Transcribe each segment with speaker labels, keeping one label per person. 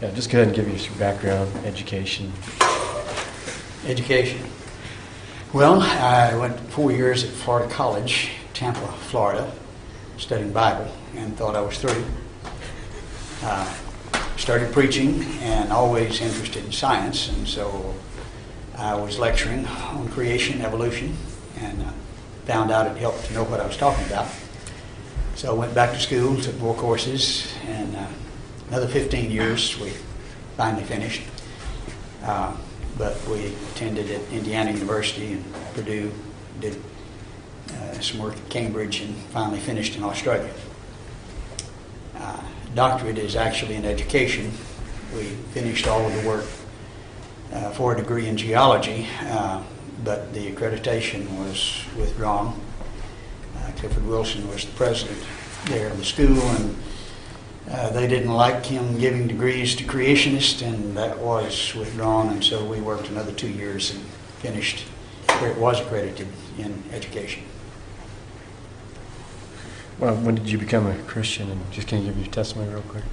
Speaker 1: Yeah, just go ahead and give us your background, education.
Speaker 2: Education. Well, I went 4 years at Florida College, Tampa, Florida, studying Bible, and thought I was through. Started preaching and always interested in science, and so I was lecturing on creation, evolution, and found out it helped to know what I was talking about. So I went back to school, took more courses, and another 15 years we finally finished. But we attended at Indiana University and Purdue, did some work at Cambridge, and finally finished in Australia. Doctorate is actually in education. We finished all of the work for a degree in geology, but the accreditation was withdrawn. Clifford Wilson was the president there of the school, and they didn't like him giving degrees to creationists, and that was withdrawn, and so we worked another 2 years and finished where it was accredited in education.
Speaker 1: Well, when did you become a Christian? And just can you give your testimony real quick?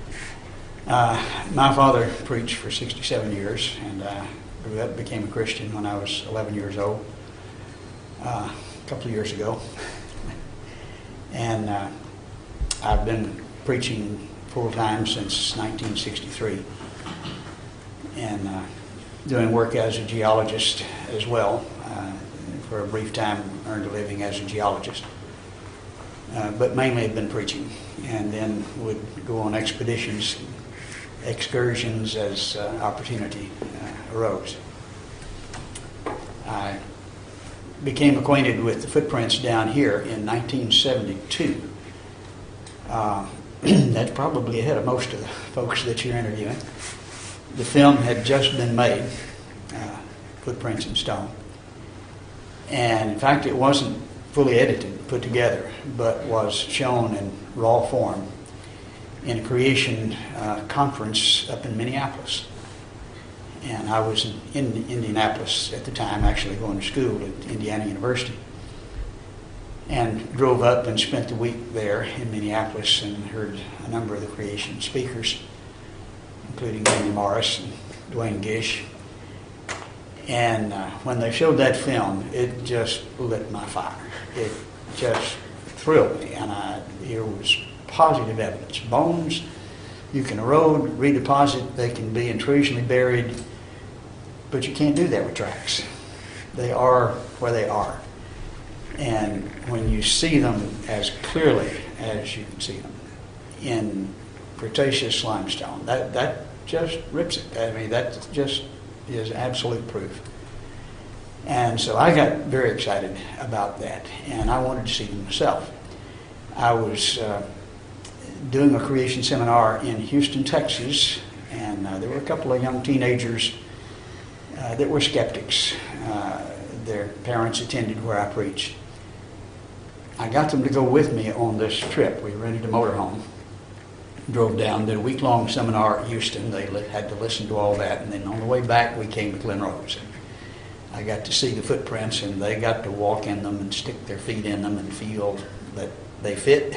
Speaker 2: My father preached for 67 years, and I grew up, became a Christian when I was 11 years old, a couple of years ago. And I've been preaching full-time since 1963, and doing work as a geologist as well. For a brief time, earned a living as a geologist. But mainly have been preaching, and then would go on expeditions, excursions as opportunity arose. I became acquainted with the footprints down here in 1972. That's probably ahead of most of the folks that you're interviewing. The film had just been made, Footprints in Stone. And in fact, it wasn't fully edited, put together, but was shown in raw form in a creation conference up in Minneapolis. And I was in Indianapolis at the time, actually going to school at Indiana University. And drove up and spent the week there in Minneapolis and heard a number of the creation speakers, including Andy Morris and Dwayne Gish. And when they showed that film, it just lit my fire. It just thrilled me, and there was positive evidence. Bones you can erode, redeposit, they can be intrusionally buried, but you can't do that with tracks. They are where they are. And when you see them as clearly as you can see them in Cretaceous limestone, that just rips it. I mean, that just is absolute proof. And so I got very excited about that, and I wanted to see them myself. I was doing a creation seminar in Houston, Texas, and there were a couple of young teenagers that were skeptics. Their parents attended where I preached. I got them to go with me on this trip. We rented a motorhome, drove down, did a week-long seminar at Houston. They had to listen to all that, and then on the way back we came to Glen Rose. I got to see the footprints, and they got to walk in them and stick their feet in them and feel that they fit.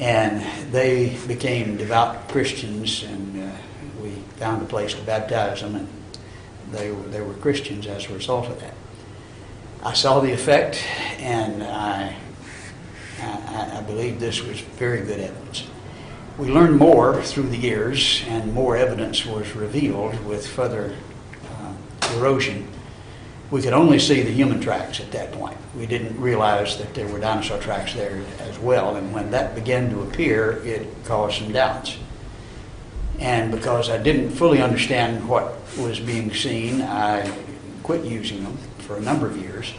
Speaker 2: And they became devout Christians, and we found a place to baptize them, and they were Christians as a result of that. I saw the effect, and I believe this was very good evidence. We learned more through the years, and more evidence was revealed with further erosion. We could only see the human tracks at that point. We didn't realize that there were dinosaur tracks there as well, and when that began to appear, it caused some doubts. And because I didn't fully understand what was being seen, I quit using them for a number of years,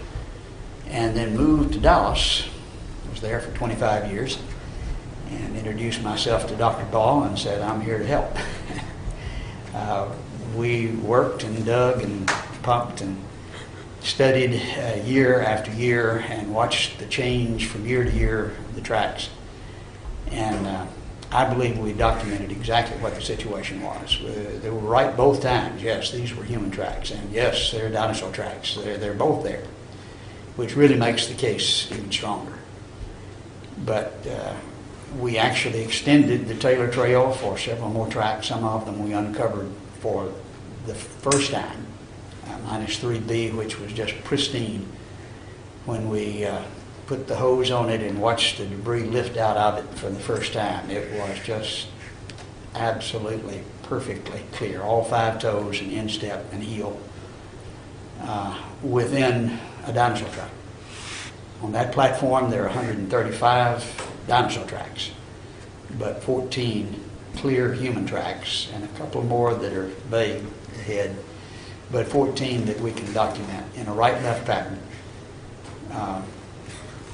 Speaker 2: and then moved to Dallas. I was there for 25 years, and introduced myself to Dr. Paul and said, I'm here to help. We worked and dug and pumped and studied year after year and watched the change from year to year of the tracks. And I believe we documented exactly what the situation was. They were right both times. Yes, these were human tracks, and yes, they're dinosaur tracks. They're both there, which really makes the case even stronger. But We actually extended the Taylor Trail for several more tracks. Some of them we uncovered for the first time, minus 3B, which was just pristine. When we put the hose on it and watched the debris lift out of it for the first time, it was just absolutely perfectly clear. All 5 toes and instep and heel within a dinosaur track. On that platform, there are 135 dinosaur tracks, but 14 clear human tracks and a couple more that are vague ahead, but 14 that we can document in a right-left pattern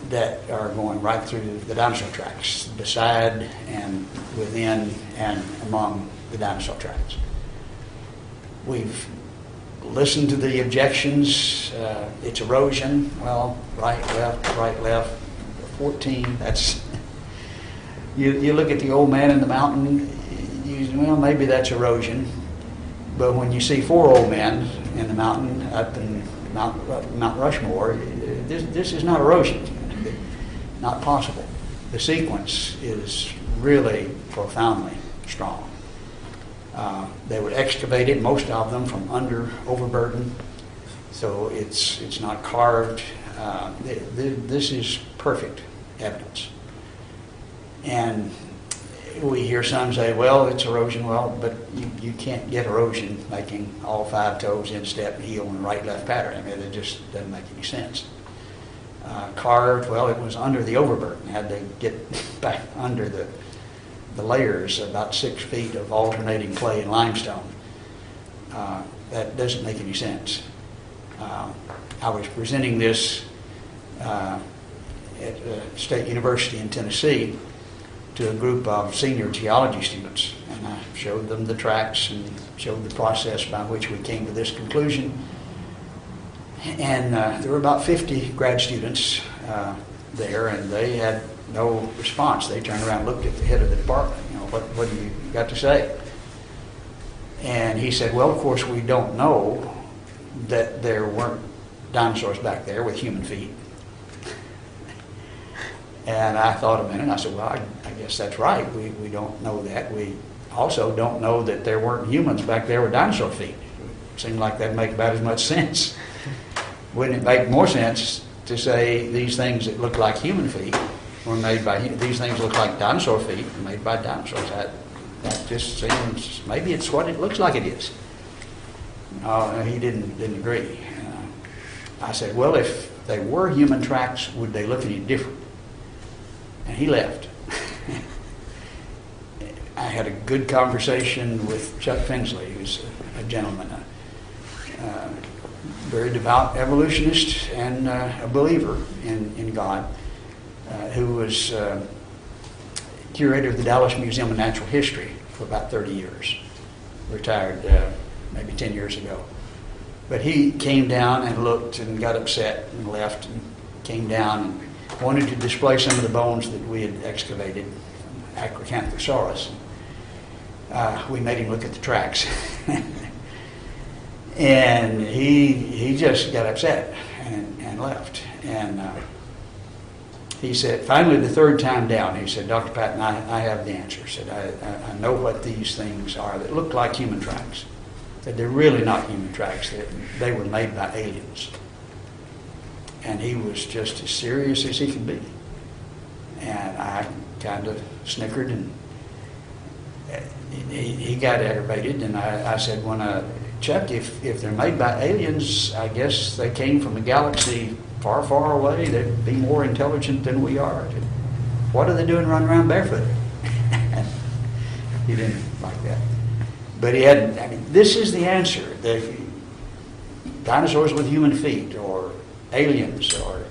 Speaker 2: that are going right through the dinosaur tracks, beside and within and among the dinosaur tracks. We've listened to the objections. It's erosion. Well, right, left. 14, that's... You look at the old man in the mountain, well, maybe that's erosion. But when you see 4 old men in the mountain up in Mount Rushmore, this is not erosion. Not possible. The sequence is really profoundly strong. They were excavated, most of them from under overburden, so it's not carved. This is perfect evidence. And we hear some say, well, it's erosion. Well, but you can't get erosion making all 5 toes, instep, heel, and right-left pattern. I mean, it just doesn't make any sense. Carved, well, it was under the overburden. Had to get back under the layers, about 6 feet of alternating clay and limestone. That doesn't make any sense. I was presenting this at State University in Tennessee to a group of senior geology students, and I showed them the tracks and showed the process by which we came to this conclusion. And there were about 50 grad students there, and they had no response. They turned around and looked at the head of the department. What do you got to say? And he said, well, of course, we don't know that there weren't dinosaurs back there with human feet. And I thought a minute, and I said, well, I guess that's right. We don't know that. We also don't know that there weren't humans back there with dinosaur feet. It seemed like that'd make about as much sense. Wouldn't it make more sense to say these things that look like human feet were made by, these things look like dinosaur feet were made by dinosaurs? That just seems, maybe it's what it looks like it is. He didn't agree. I said, well, if they were human tracks, would they look any different? And he left. I had a good conversation with Chuck Finsley, who's a gentleman, very devout evolutionist and a believer in God, who was curator of the Dallas Museum of Natural History for about 30 years, retired maybe 10 years ago. But he came down and looked and got upset and left, and came down and wanted to display some of the bones that we had excavated from Acrocanthosaurus. We made him look at the tracks. And he just got upset and left. And he said, finally, the 3rd time down, he said, Dr. Patton, I have the answer. He said, I know what these things are that look like human tracks. That they're really not human tracks. They were made by aliens. And he was just as serious as he could be. And I kind of snickered, and he got aggravated. And I said, Chuck, if they're made by aliens, I guess they came from a galaxy far, far away. They'd be more intelligent than we are. What are they doing running around barefoot? He didn't like that. But he had, this is the answer. The dinosaurs with human feet, or aliens, or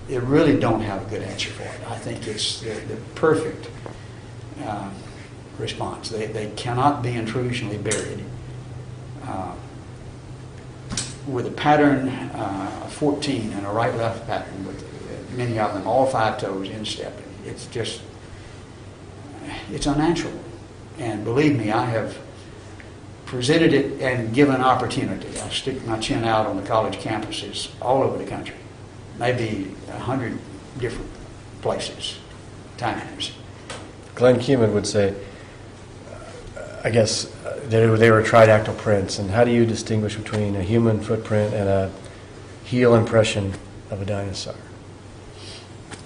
Speaker 2: they really don't have a good answer for it. I think it's the perfect response. They cannot be intrusionally buried. With a pattern of 14 and a right-left pattern, with many of them, all 5 toes instep. It's just, it's unnatural. And believe me, I have presented it and given opportunity. I stick my chin out on the college campuses all over the country, maybe 100 different places, times.
Speaker 1: Glenn Qumran would say, I guess, they were tridactyl prints. And how do you distinguish between a human footprint and a heel impression of a dinosaur?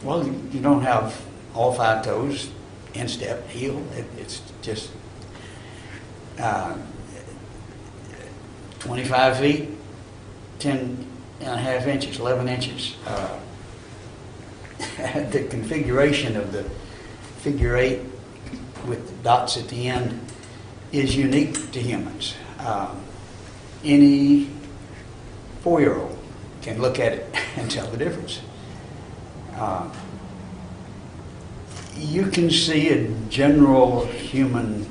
Speaker 2: Well, you don't have all 5 toes, instep, heel. It's just 25 feet, 10.5 inches, 11 inches. The configuration of the figure 8 with the dots at the end is unique to humans. Any 4-year-old can look at it and tell the difference. You can see a general human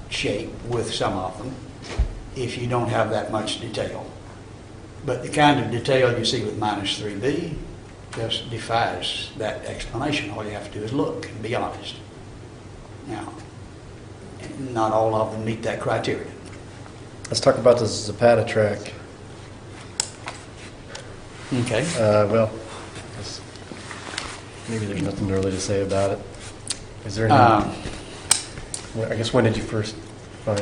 Speaker 2: shape with some of them if you don't have that much detail. But the kind of detail you see with -3B just defies that explanation. All you have to do is look and be honest. Now, not all of them meet that criteria.
Speaker 1: Let's talk about the Zapata track.
Speaker 2: Okay.
Speaker 1: Well, maybe there's nothing really to say about it. Is there any, I guess, when did you first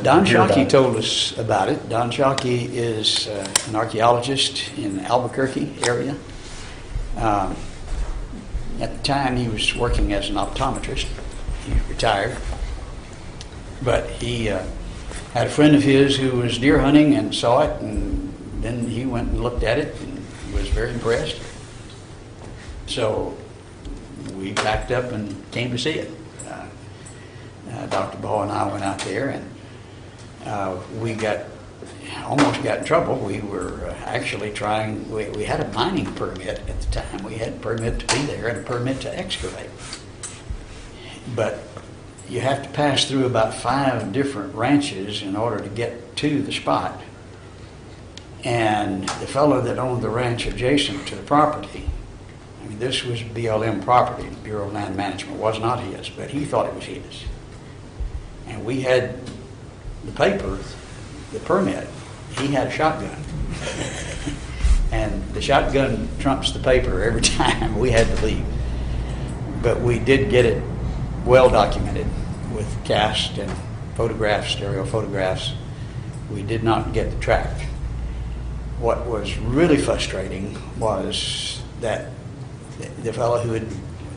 Speaker 2: Don
Speaker 1: hear about
Speaker 2: Shockey
Speaker 1: it?
Speaker 2: told us about it. Don Shockey is an archaeologist in the Albuquerque area. At the time, he was working as an optometrist. He retired. But he had a friend of his who was deer hunting and saw it, and then he went and looked at it and was very impressed. So we packed up and came to see it. Dr. Ball and I went out there, and we almost got in trouble. We were actually trying, we had a mining permit at the time. We had a permit to be there and a permit to excavate. But you have to pass through about 5 different ranches in order to get to the spot. And the fellow that owned the ranch adjacent to the property, I mean, this was BLM property, the Bureau of Land Management, was not his, but he thought it was his. And we had the paper, the permit. He had a shotgun. And the shotgun trumps the paper every time. We had to leave. But we did get it well documented with cast and photographs, stereo photographs. We did not get the track. What was really frustrating was that the fellow who had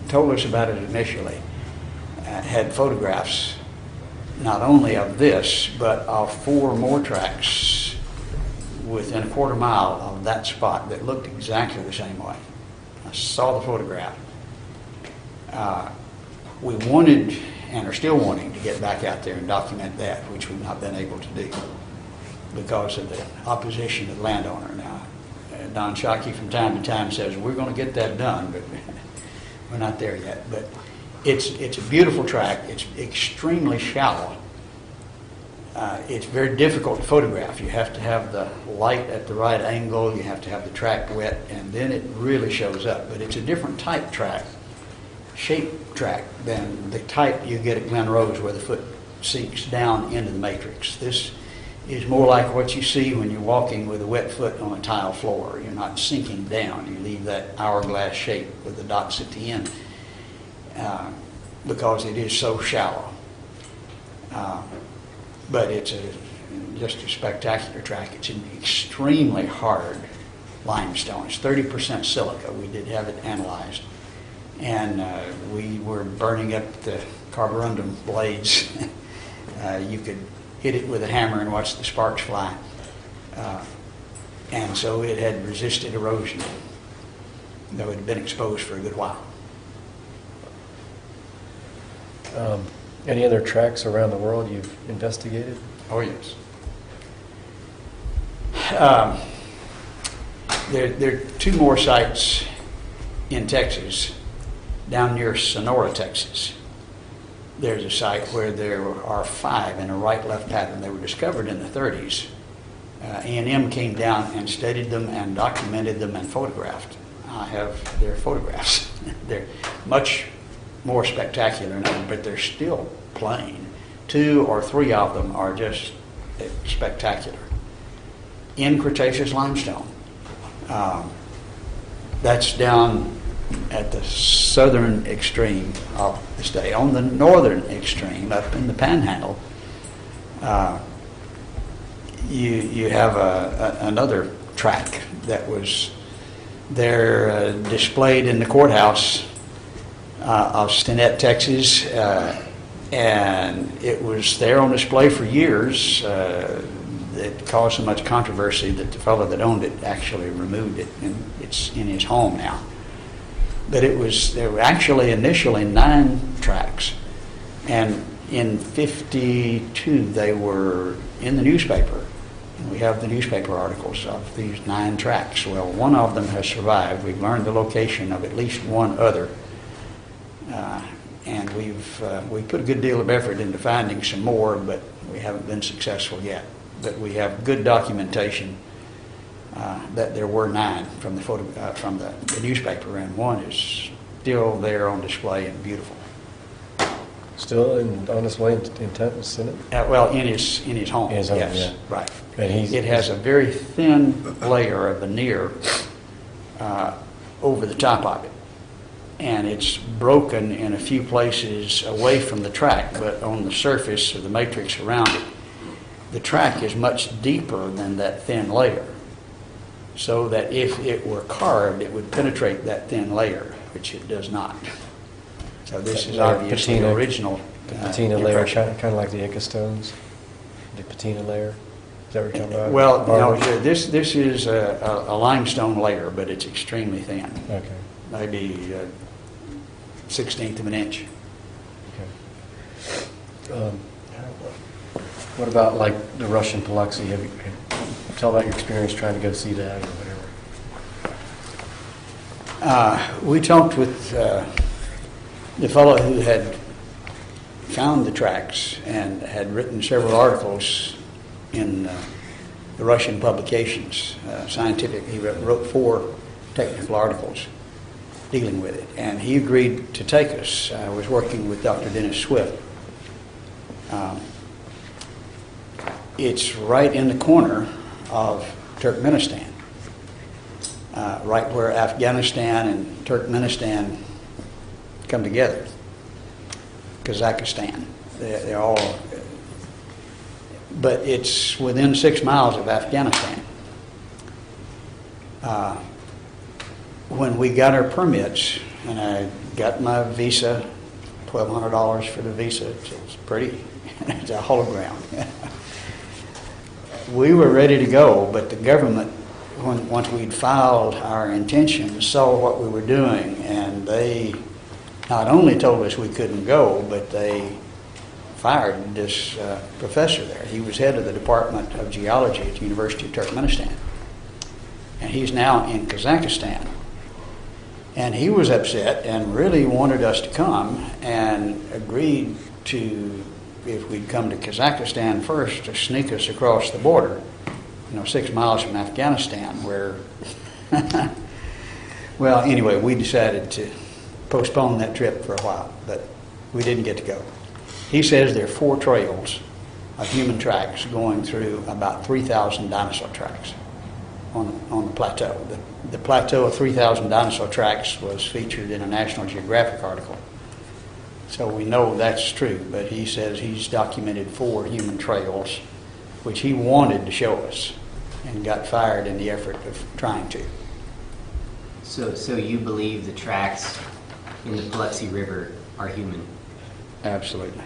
Speaker 2: told us about it initially had photographs not only of this, but of 4 more tracks within a quarter mile of that spot that looked exactly the same way. I saw the photograph. We wanted and are still wanting to get back out there and document that, which we've not been able to do because of the opposition of the landowner. Now, Don Shockey from time to time says, we're going to get that done, but we're not there yet. But it's a beautiful track. It's extremely shallow. It's very difficult to photograph. You have to have the light at the right angle. You have to have the track wet, and then it really shows up. But it's a different type track, shape track, than the type you get at Glen Rose where the foot sinks down into the matrix. This is more like what you see when you're walking with a wet foot on a tile floor. You're not sinking down. You leave that hourglass shape with the dots at the end because it is so shallow. But it's just a spectacular track. It's an extremely hard limestone. It's 30% silica. We did have it analyzed. And we were burning up the carborundum blades. You could hit it with a hammer and watch the sparks fly. And so it had resisted erosion, though it had been exposed for a good while.
Speaker 1: Any other tracks around the world you've investigated?
Speaker 2: Oh, yes. There are 2 more sites in Texas, down near Sonora, Texas. There's a site where there are 5 in a right-left pattern. They were discovered in the 30s. A&M came down and studied them and documented them and photographed. I have their photographs. They're much more spectacular now, but they're still plain. 2 or 3 of them are just spectacular. In Cretaceous limestone. That's down at the southern extreme of the state. On the northern extreme, up in the Panhandle, you have another track that was there displayed in the courthouse of Stinnett, Texas, and it was there on display for years. It caused so much controversy that the fellow that owned it actually removed it, and it's in his home now. But there were actually initially 9 tracks, and in '52 they were in the newspaper. We have the newspaper articles of these 9 tracks. Well, one of them has survived. We've learned the location of at least one other, and we've put a good deal of effort into finding some more, but we haven't been successful yet. But we have good documentation that there were 9 from the newspaper, and one is still there on display and beautiful.
Speaker 1: Still on display in Senate?
Speaker 2: Well, in his home.
Speaker 1: In his home,
Speaker 2: yes,
Speaker 1: yeah.
Speaker 2: Right.
Speaker 1: And
Speaker 2: It has a very thin layer of veneer over the top of it, and it's broken in a few places away from the track, but on the surface of the matrix around it, the track is much deeper than that thin layer, so that if it were carved, it would penetrate that thin layer, which it does not. So this is obviously the original
Speaker 1: The patina layer,
Speaker 2: impression.
Speaker 1: kind of like the Ica stones, the patina layer. Is that what you're talking about?
Speaker 2: Well,
Speaker 1: Marble?
Speaker 2: no, this is a limestone layer, but it's extremely thin,
Speaker 1: Okay.
Speaker 2: maybe 1/16 of an inch.
Speaker 1: Okay. What about like the Russian Paluxy? Tell about your experience trying to go see that or whatever.
Speaker 2: We talked with the fellow who had found the tracks and had written several articles in the Russian publications, scientific. He wrote 4 technical articles dealing with it, and he agreed to take us. I was working with Dr. Dennis Swift. It's right in the corner of Turkmenistan, right where Afghanistan and Turkmenistan come together. Kazakhstan, they're all, but it's within 6 miles of Afghanistan. When we got our permits, and I got my visa, $1,200 for the visa, it's pretty, it's a hologram. We were ready to go, but the government, once we'd filed our intentions, saw what we were doing, and they not only told us we couldn't go, but they fired this professor there. He was head of the Department of Geology at the University of Turkmenistan, and he's now in Kazakhstan. And he was upset and really wanted us to come, and agreed to, if we'd come to Kazakhstan first, to sneak us across the border, 6 miles from Afghanistan, where, well, anyway, we decided to postpone that trip for a while, but we didn't get to go. He says there are 4 trails of human tracks going through about 3,000 dinosaur tracks on the plateau. The plateau of 3,000 dinosaur tracks was featured in a National Geographic article. So we know that's true, but he says he's documented 4 human trails, which he wanted to show us, and got fired in the effort of trying to.
Speaker 3: So you believe the tracks in the Paluxy River are human?
Speaker 2: Absolutely.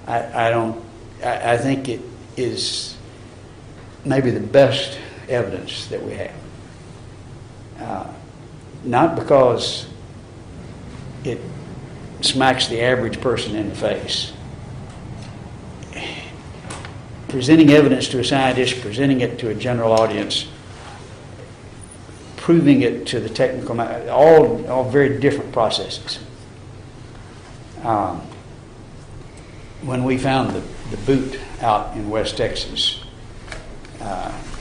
Speaker 2: I think it is maybe the best evidence that we have. Not because it smacks the average person in the face. Presenting evidence to a scientist, presenting it to a general audience, proving it to the technical, all very different processes. When we found the boot out in West Texas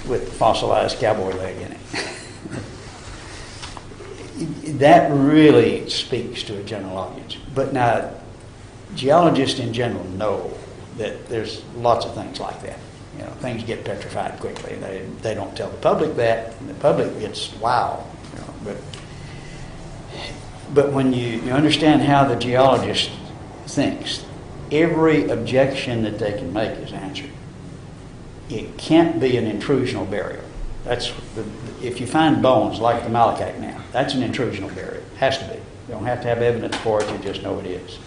Speaker 2: with fossilized cowboy leg in it, that really speaks to a general audience. But now, geologists in general know that there's lots of things like that. Things get petrified quickly. They don't tell the public that, and the public gets wow. But But when you understand how the geologist thinks, every objection that they can make is answered. It can't be an intrusional burial. If you find bones like the Malachite Man, that's an intrusional burial. It has to be. You don't have to have evidence for it, you just know it is.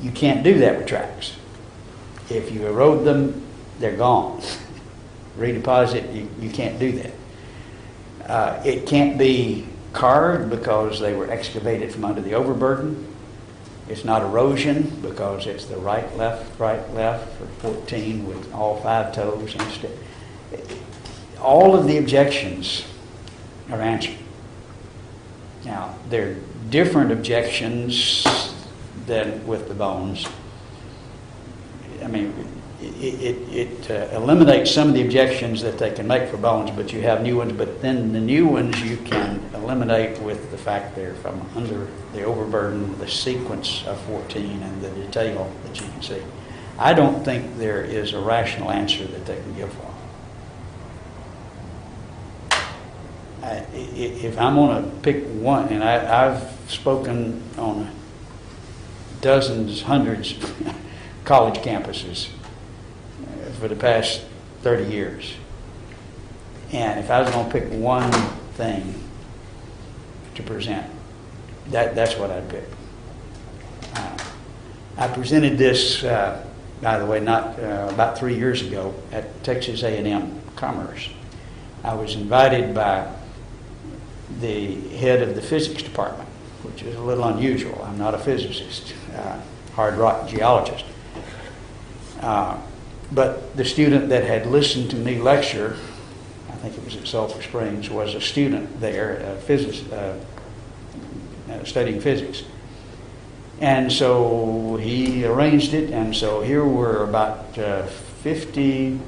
Speaker 2: You can't do that with tracks. If you erode them, they're gone. Redeposit, you can't do that. It can't be carved because they were excavated from under the overburden. It's not erosion because it's the right, left for 14 with all 5 toes. All of the objections are answered. Now, there are different objections than with the bones. I mean, it eliminates some of the objections that they can make for bones, but you have new ones. But then the new ones you can eliminate with the fact they're from under the overburden, the sequence of 14, and the detail that you can see. I don't think there is a rational answer that they can give for. If I'm going to pick one, and I've spoken on dozens, hundreds college campuses for the past 30 years. And if I was going to pick one thing to present, that's what I'd pick. I presented this, by the way, about 3 years ago at Texas A&M Commerce. I was invited by the head of the physics department, which is a little unusual. I'm not a physicist, hard rock geologist. But the student that had listened to me lecture, I think it was at Sulphur Springs, was a student there, studying physics. And so he arranged it, and so here were about 20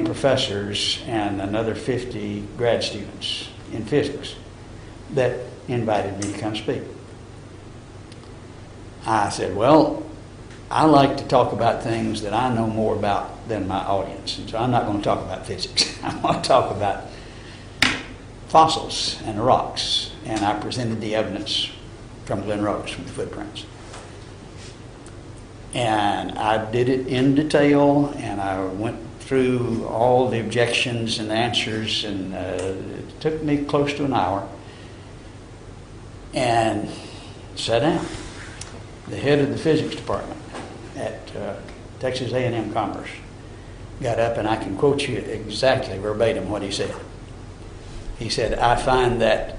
Speaker 2: professors and another 50 grad students in physics that invited me to come speak. I said, well, I like to talk about things that I know more about than my audience. And so I'm not going to talk about physics. I'm going to talk about fossils and rocks. And I presented the evidence from Glen Rose, from the footprints. And I did it in detail, and I went through all the objections and answers, and it took me close to an hour. And sat down. The head of the physics department at Texas A&M Commerce got up, and I can quote you exactly verbatim what he said. He said, I find that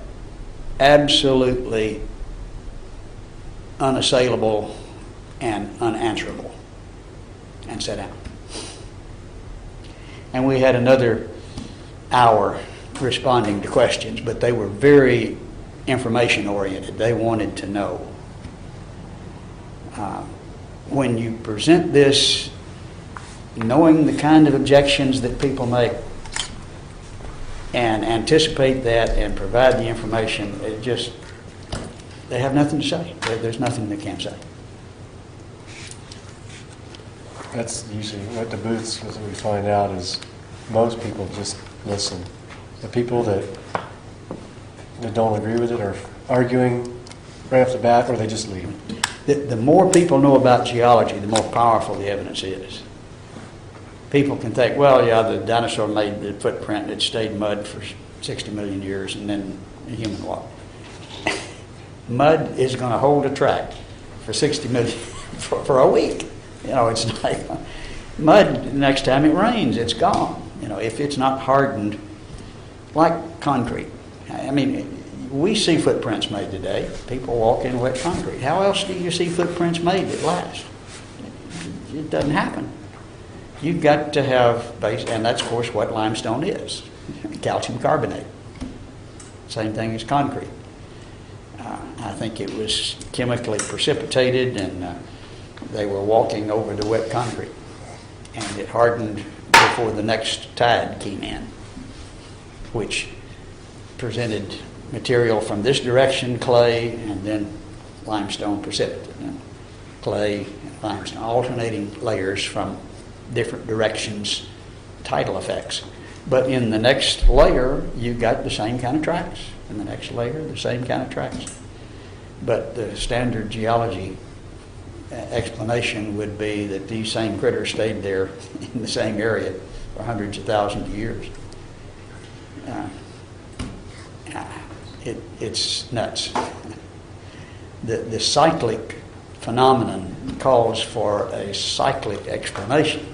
Speaker 2: absolutely unassailable and unanswerable, and sat down. And we had another hour responding to questions, but they were very information oriented. They wanted to know. When you present this, knowing the kind of objections that people make, and anticipate that and provide the information, they have nothing to say. There's nothing they can't say.
Speaker 1: That's usually what the booths, what we find out is most people just listen. The people that don't agree with it are arguing right off the bat, or they just leave.
Speaker 2: The more people know about geology, the more powerful the evidence is. People can think, well, yeah, the dinosaur made the footprint and it stayed mud for 60 million years, and then a human walked. Mud is going to hold a track for 60 million for a week. You know, it's like mud. Next time it rains, it's gone. You know, if it's not hardened like concrete. I mean, we see footprints made today. People walk in wet concrete. How else do you see footprints made that last? It doesn't happen. You've got to have base, and that's of course what limestone is, calcium carbonate. Same thing as concrete. I think it was chemically precipitated, and they were walking over the wet concrete, and it hardened before the next tide came in, which presented material from this direction, clay, and then limestone precipitate. Clay, limestone, alternating layers from different directions, tidal effects. But in the next layer, you got the same kind of tracks. and the next layer, the same kind of tracks. But the standard geology explanation would be that these same critters stayed there in the same area for hundreds of thousands of years. It's nuts. The cyclic phenomenon calls for a cyclic explanation.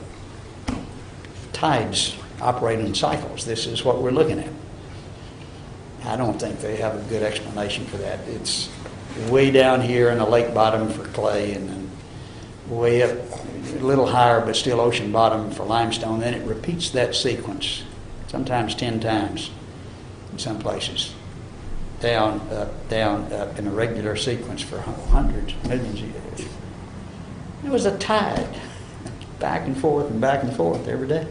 Speaker 2: Tides operate in cycles. This is what we're looking at. I don't think they have a good explanation for that. It's way down here in the lake bottom for clay, and then way up a little higher but still ocean bottom for limestone. Then it repeats that sequence, sometimes 10 times in some places. Down, up in a regular sequence for hundreds, millions of years. It was a tide, back and forth every day.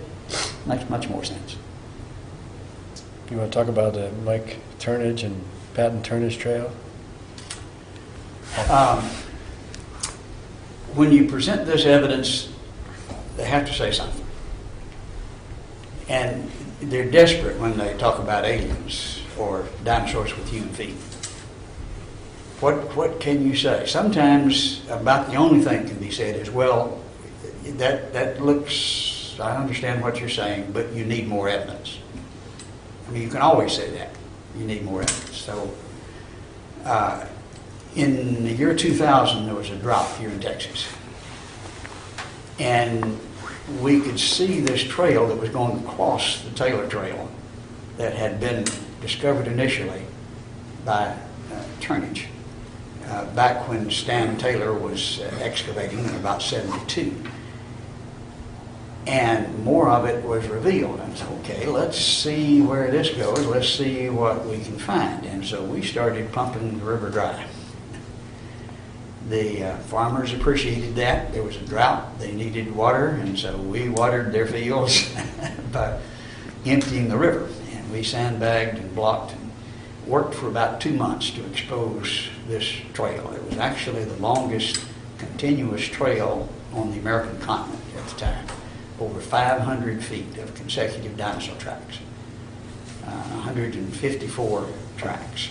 Speaker 2: Makes much more sense.
Speaker 1: You want to talk about the Mike Turnage and Patton Turnage Trail?
Speaker 2: When you present this evidence, they have to say something. And they're desperate when they talk about aliens or dinosaurs with human feet. What can you say? Sometimes about the only thing can be said is, well, that looks, I understand what you're saying, but you need more evidence. I mean, you can always say that. You need more evidence. So in the year 2000, there was a drought here in Texas. And we could see this trail that was going across the Taylor Trail that had been discovered initially by Turnage back when Stan Taylor was excavating in about 72. And more of it was revealed. And so, okay, let's see where this goes. Let's see what we can find. And so we started pumping the river dry. The farmers appreciated that. There was a drought. They needed water. And so we watered their fields by emptying the river. And we sandbagged and blocked and worked for about 2 months to expose this trail. It was actually the longest continuous trail on the American continent at the time. Over 500 feet of consecutive dinosaur tracks, 154 tracks.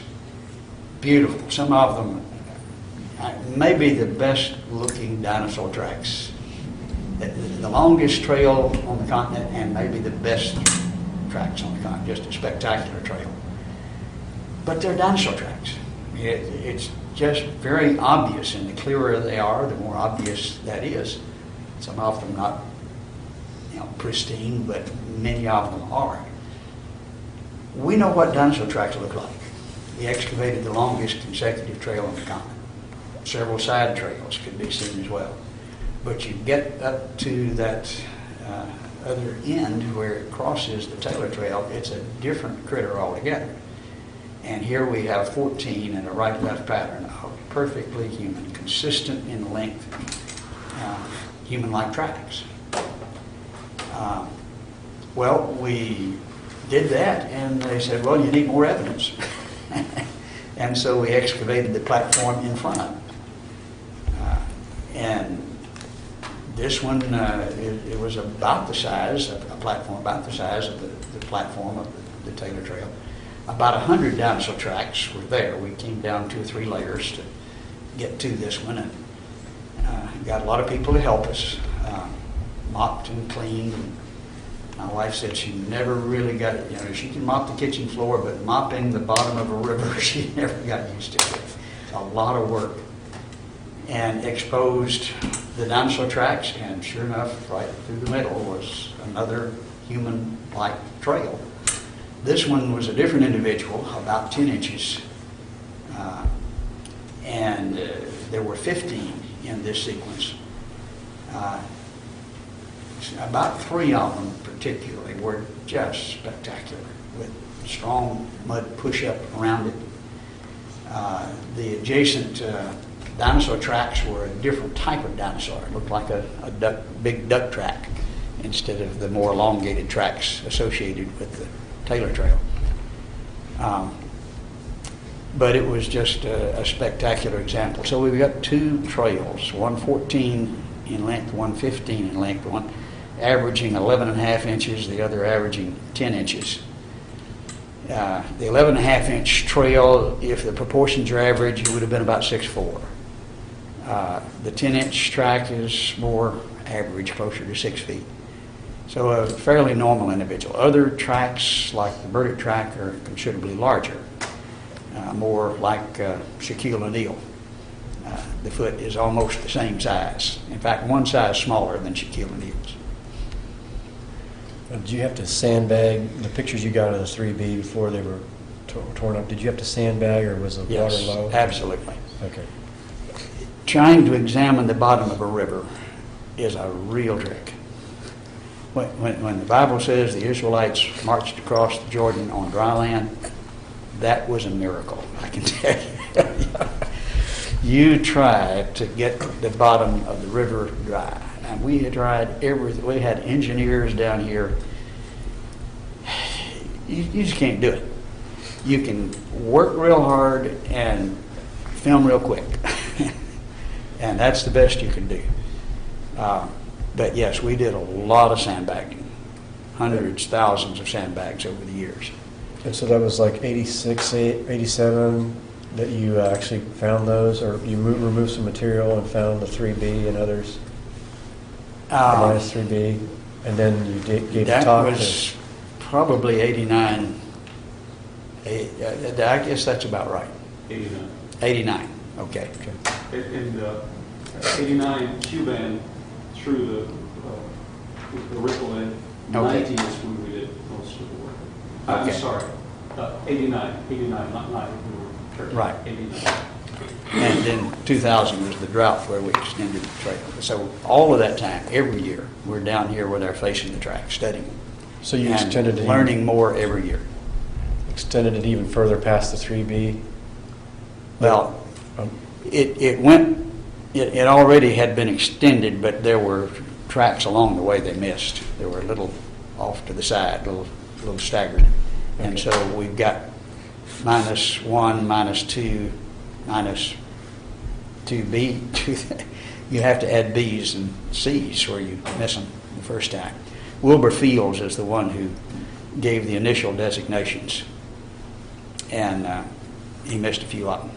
Speaker 2: Beautiful. Some of them maybe the best looking dinosaur tracks. The longest trail on the continent and maybe the best tracks on the continent. Just a spectacular trail. But they're dinosaur tracks. It's just very obvious, and the clearer they are, the more obvious that is. Some of them not pristine, but many of them are. We know what dinosaur tracks look like. We excavated the longest consecutive trail on the continent. Several side trails could be seen as well. But you get up to that other end where it crosses the Taylor Trail, it's a different critter altogether. And here we have 14 in a right-left pattern of perfectly human, consistent in length, human-like tracks. Well, we did that, and they said, well, you need more evidence. And so we excavated the platform in front of it. And this one, it was about the size of a platform, about the size of the platform of the Taylor Trail. About 100 dinosaur tracks were there. We came down 2 or 3 layers to get to this one, and got a lot of people to help us. Mopped and cleaned. And my wife said she never really got it. She can mop the kitchen floor, but mopping the bottom of a river, she never got used to it. It's a lot of work. And exposed the dinosaur tracks, and sure enough, right through the middle was another human-like trail. This one was a different individual, about 10 inches, and there were 15 in this sequence. About 3 of them particularly were just spectacular, with strong mud push-up around it. The adjacent dinosaur tracks were a different type of dinosaur. It looked like a big duck track instead of the more elongated tracks associated with the Taylor Trail. But it was just a spectacular example. So we've got 2 trails, one 14 in length, one 15 in length, one averaging 11.5 inches, the other averaging 10 inches. The 11.5-inch trail, if the proportions are average, it would have been about 6'4". The 10-inch track is more average, closer to 6 feet. So a fairly normal individual. Other tracks, like the Burdick track, are considerably larger, more like Shaquille O'Neal. The foot is almost the same size. In fact, one size smaller than Shaquille O'Neal's.
Speaker 1: Did you have to sandbag the pictures you got of the 3B before they were torn up? Did you have to sandbag, or was the water
Speaker 2: Yes,
Speaker 1: low?
Speaker 2: absolutely.
Speaker 1: Okay.
Speaker 2: Trying to examine the bottom of a river is a real trick. When the Bible says the Israelites marched across the Jordan on dry land, that was a miracle, I can tell you. You try to get the bottom of the river dry. And we had tried everything. We had engineers down here. You just can't do it. You can work real hard and film real quick. And that's the best you can do. But yes, we did a lot of sandbagging. Hundreds, thousands of sandbags over the years.
Speaker 1: And so that was like 86, 87 that you actually found those, or you removed some material and found the 3B and others? Minus 3B, and then you gave the talk?
Speaker 2: That was probably 89. I guess that's about right.
Speaker 4: 89.
Speaker 2: 89, okay.
Speaker 4: In 89, Qumran through the ripple in.
Speaker 2: Okay.
Speaker 4: 90 is when we did most of the work. I'm
Speaker 2: Okay.
Speaker 4: sorry, 89, not 90. We were
Speaker 2: Right.
Speaker 4: 89.
Speaker 2: And then 2000 was the drought where we extended the trail. So all of that time, every year, we're down here with our facing the track, studying.
Speaker 1: So you
Speaker 2: and
Speaker 1: extended it,
Speaker 2: learning more every year.
Speaker 1: extended it even further past the 3B?
Speaker 2: Well,
Speaker 1: Um,
Speaker 2: it already had been extended, but there were tracks along the way they missed. There were a little off to the side, a little staggered. And
Speaker 1: Okay.
Speaker 2: so we've got -1, -2, -2B. You have to add B's and C's where you miss them the first time. Wilbur Fields is the one who gave the initial designations, and he missed a few of them.